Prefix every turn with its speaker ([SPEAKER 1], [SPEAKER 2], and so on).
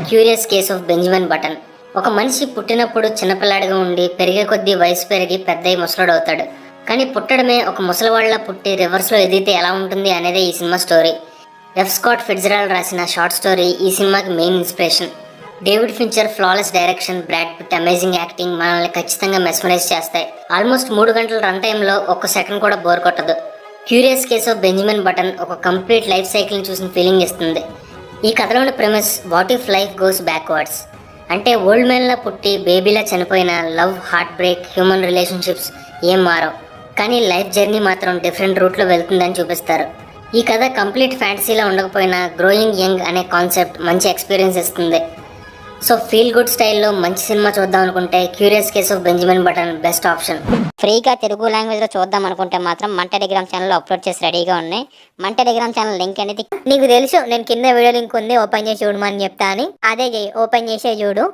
[SPEAKER 1] Curious case of Benjamin button. ఒక మనిషి పుట్టినప్పుడు చిన్నపిల్లాడిగా ఉండి పెరిగే కొద్దీ వయసు పెరిగి పెద్దయి ముసలాడవుతాడు. కానీ పుట్టడమే ఒక ముసలివాళ్లా పుట్టి రివర్స్లో ఎదిగితే ఎలా ఉంటుంది అనేదే ఈ సినిమా స్టోరీ. ఎఫ్ స్కాట్ ఫిట్జ్జెరాల్డ్ రాసిన షార్ట్ స్టోరీ ఈ సినిమాకి main inspiration. David Fincher flawless direction, Brad Pitt amazing acting మనల్ని ఖచ్చితంగా మెస్మరైజ్ చేస్తాయి. ఆల్మోస్ట్ 3 గంటల రన్ టైంలో ఒక్క సెకండ్ కూడా బోర్ కొట్టదు. Curious case of Benjamin button ఒక కంప్లీట్ లైఫ్ సైకిల్ని చూసిన ఫీలింగ్ ఇస్తుంది. ఈ కథలోని premise what if life goes backwards అంటే ఓల్డ్ మ్యాన్లా పుట్టి బేబీలా చనిపోయిన love, heart break, human relationships ఏం మారవు, కానీ లైఫ్ జర్నీ మాత్రం డిఫరెంట్ రూట్లో వెళ్తుందని చూపిస్తారు. ఈ కథ కంప్లీట్ ఫ్యాంటసీలా ఉండకపోయినా గ్రోయింగ్ యంగ్ అనే కాన్సెప్ట్ మంచి ఎక్స్పీరియన్స్ ఇస్తుంది. సో ఫీల్ గుడ్ స్టైల్లో మంచి సినిమా చూద్దాం అనుకుంటే curious case of Benjamin button best option.
[SPEAKER 2] ఫ్రీగా తెలుగు లాంగ్వేజ్లో చూద్దాం అనుకుంటే మాత్రం మన టెలిగ్రామ్ ఛానల్లో అప్లోడ్ చేసి రెడీగా ఉన్నాయి. మన టెలిగ్రామ్ ఛానల్ లింక్ అనేది నీకు తెలుసు, నేను కింద వీడియో లింక్ ఉంది, ఓపెన్ చేసి చూడమని చెప్తా అని. అదే చేయి, ఓపెన్ చేసే చూడు.